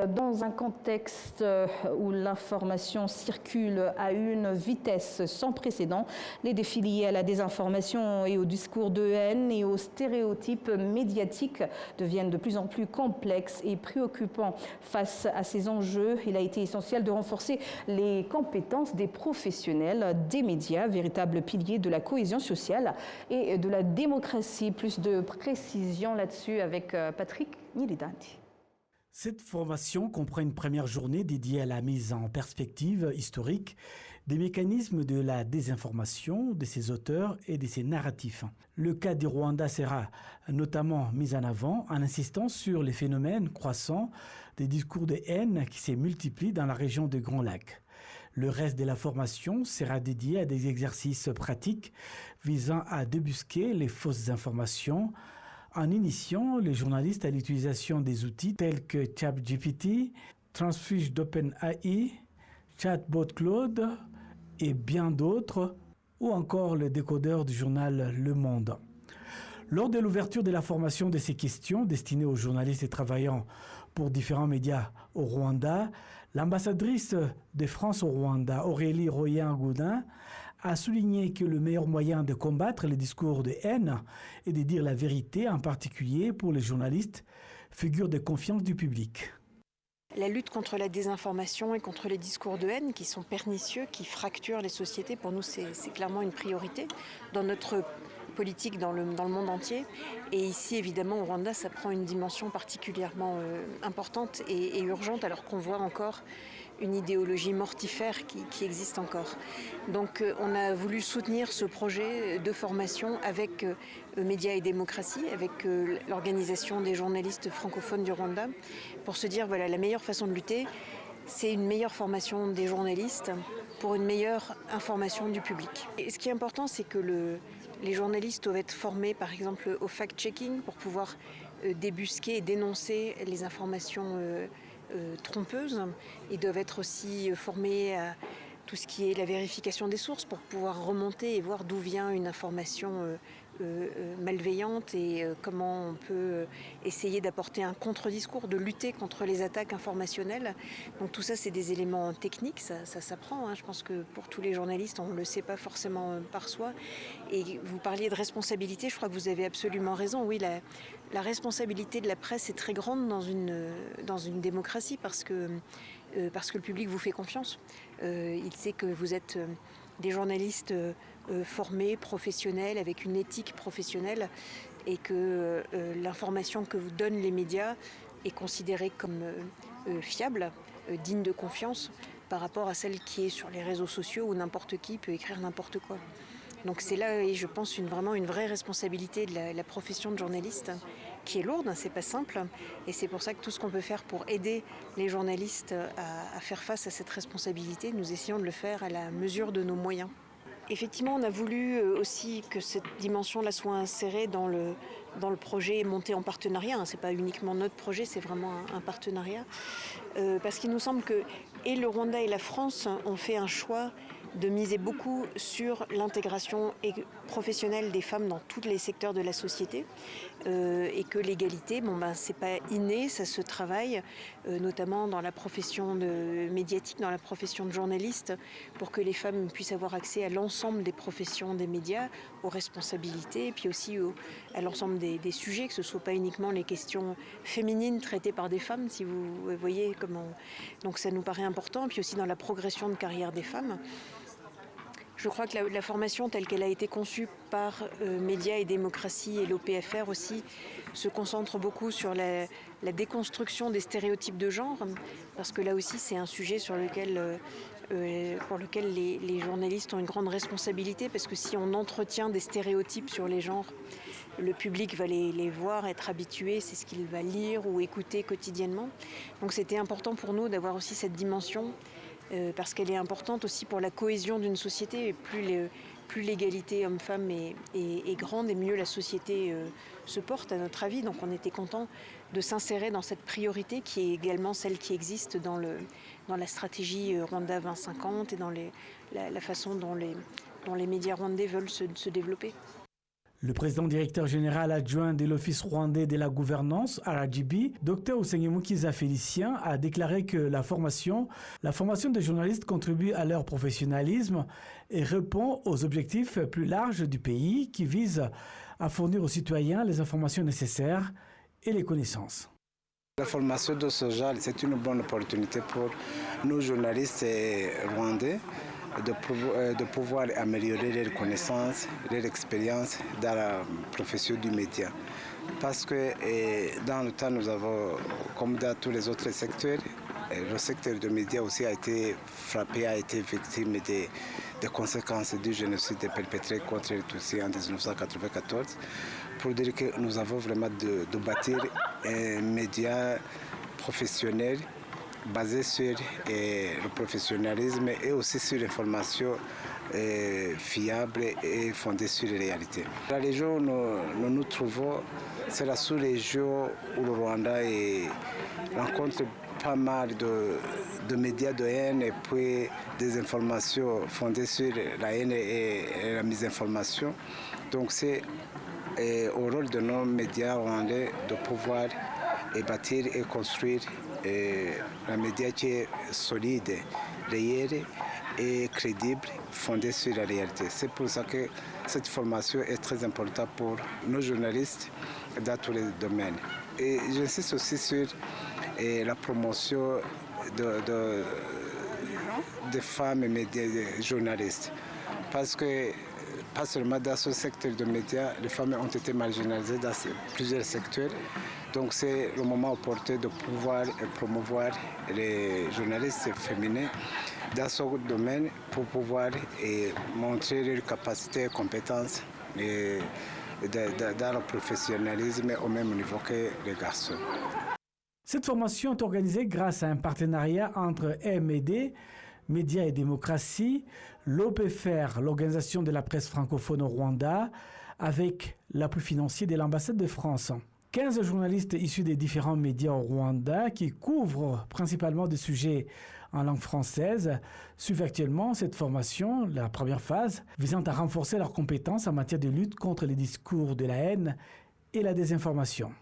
Dans un contexte où l'information circule à une vitesse sans précédent, les défis liés à la désinformation et au discours de haine et aux stéréotypes médiatiques deviennent de plus en plus complexes et préoccupants. Face à ces enjeux, il a été essentiel de renforcer les compétences des professionnels des médias, véritables piliers de la cohésion sociale et de la démocratie. Plus de précision là-dessus avec Patrick Nilidanti. Cette formation comprend une première journée dédiée à la mise en perspective historique des mécanismes de la désinformation, de ses auteurs et de ses narratifs. Le cas du Rwanda sera notamment mis en avant en insistant sur les phénomènes croissants des discours de haine qui se multiplient dans la région des Grands Lacs. Le reste de la formation sera dédié à des exercices pratiques visant à débusquer les fausses informations, en initiant les journalistes à l'utilisation des outils tels que ChatGPT, Transfish d'OpenAI, Chatbot Claude et bien d'autres, ou encore le décodeur du journal Le Monde. Lors de l'ouverture de la formation de ces questions destinées aux journalistes et travaillant pour différents médias au Rwanda, l'ambassadrice de France au Rwanda, Aurélie Royen-Goudin, a souligné que le meilleur moyen de combattre les discours de haine est de dire la vérité, en particulier pour les journalistes, figure de confiance du public. La lutte contre la désinformation et contre les discours de haine qui sont pernicieux, qui fracturent les sociétés, pour nous c'est clairement une priorité dans notre politique dans le monde entier. Et ici, évidemment, au Rwanda, ça prend une dimension particulièrement importante et urgente, alors qu'on voit encore une idéologie mortifère qui existe encore. Donc on a voulu soutenir ce projet de formation avec Médias et démocratie, avec l'organisation des journalistes francophones du Rwanda, pour se dire, voilà, la meilleure façon de lutter, c'est une meilleure formation des journalistes pour une meilleure information du public. Et ce qui est important, c'est que les journalistes doivent être formés, par exemple, au fact-checking pour pouvoir débusquer et dénoncer les informations trompeuses. Ils doivent être aussi formés à tout ce qui est la vérification des sources pour pouvoir remonter et voir d'où vient une information malveillante et comment on peut essayer d'apporter un contre-discours, de lutter contre les attaques informationnelles. Donc tout ça, c'est des éléments techniques, ça s'apprend. Hein. Je pense que pour tous les journalistes, on ne le sait pas forcément par soi. Et vous parliez de responsabilité, je crois que vous avez absolument raison. Oui, la responsabilité de la presse est très grande dans une démocratie parce que le public vous fait confiance. Il sait que vous êtes des journalistes formés, professionnels, avec une éthique professionnelle et que l'information que vous donnent les médias est considérée comme fiable, digne de confiance par rapport à celle qui est sur les réseaux sociaux où n'importe qui peut écrire n'importe quoi. Donc c'est là, et je pense, vraiment une vraie responsabilité de la profession de journaliste qui est lourde, c'est pas simple. Et c'est pour ça que tout ce qu'on peut faire pour aider les journalistes à faire face à cette responsabilité, nous essayons de le faire à la mesure de nos moyens. Effectivement, on a voulu aussi que cette dimension-là soit insérée dans le projet monté en partenariat. C'est pas uniquement notre projet, c'est vraiment un partenariat. Parce qu'il nous semble que et le Rwanda et la France ont fait un choix de miser beaucoup sur l'intégration professionnelle des femmes dans tous les secteurs de la société et que l'égalité, c'est pas inné, ça se travaille notamment dans la profession médiatique, dans la profession de journaliste, pour que les femmes puissent avoir accès à l'ensemble des professions des médias, aux responsabilités, et puis aussi à l'ensemble des sujets, que ce ne soit pas uniquement les questions féminines traitées par des femmes, si vous voyez comment. Donc ça nous paraît important, et puis aussi dans la progression de carrière des femmes. Je crois que la formation telle qu'elle a été conçue par Médias et démocratie et l'OPFR aussi se concentre beaucoup sur la déconstruction des stéréotypes de genre, parce que là aussi c'est un sujet pour lequel les journalistes ont une grande responsabilité, parce que si on entretient des stéréotypes sur les genres, le public va les voir, être habitué, c'est ce qu'il va lire ou écouter quotidiennement. Donc c'était important pour nous d'avoir aussi cette dimension, parce qu'elle est importante aussi pour la cohésion d'une société. Et plus l'égalité homme-femme est grande, et mieux la société se porte, à notre avis. Donc on était content de s'insérer dans cette priorité qui est également celle qui existe dans la stratégie Rwanda 2050 et dans la façon dont les médias rwandais veulent se développer. Le président directeur général adjoint de l'Office rwandais de la gouvernance, RGB, Dr Osengemukiza Félicien, a déclaré que la formation des journalistes contribue à leur professionnalisme et répond aux objectifs plus larges du pays qui visent à fournir aux citoyens les informations nécessaires et les connaissances. La formation de ce genre, c'est une bonne opportunité pour nous journalistes rwandais de pouvoir améliorer leurs connaissances, leur expérience dans la profession du média. Parce que dans le temps, nous avons, comme dans tous les autres secteurs, le secteur du média aussi a été frappé, a été victime des conséquences du génocide perpétré contre les Tutsis en 1994. Pour dire que nous avons vraiment de bâtir un média professionnel basé sur le professionnalisme et aussi sur l'information fiable et fondée sur les réalités. La région où nous nous trouvons, c'est la sous-région où le Rwanda rencontre pas mal de médias de haine et puis des informations fondées sur la haine et la misinformation. Donc c'est au rôle de nos médias rwandais de pouvoir bâtir et construire un média qui est solide, réel et crédible, fondé sur la réalité. C'est pour ça que cette formation est très importante pour nos journalistes dans tous les domaines. Et j'insiste aussi sur la promotion des femmes et journalistes. Parce que pas seulement dans ce secteur de médias, les femmes ont été marginalisées dans plusieurs secteurs. Donc c'est le moment opportun de pouvoir promouvoir les journalistes féminins dans ce domaine pour pouvoir montrer leurs capacités et compétences dans le professionnalisme au même niveau que les garçons. Cette formation est organisée grâce à un partenariat entre MED, Médias et démocratie, l'OPFR, l'Organisation de la presse francophone au Rwanda, avec l'appui financier de l'ambassade de France. 15 journalistes issus des différents médias au Rwanda qui couvrent principalement des sujets en langue française suivent actuellement cette formation, la première phase, visant à renforcer leurs compétences en matière de lutte contre les discours de la haine et la désinformation.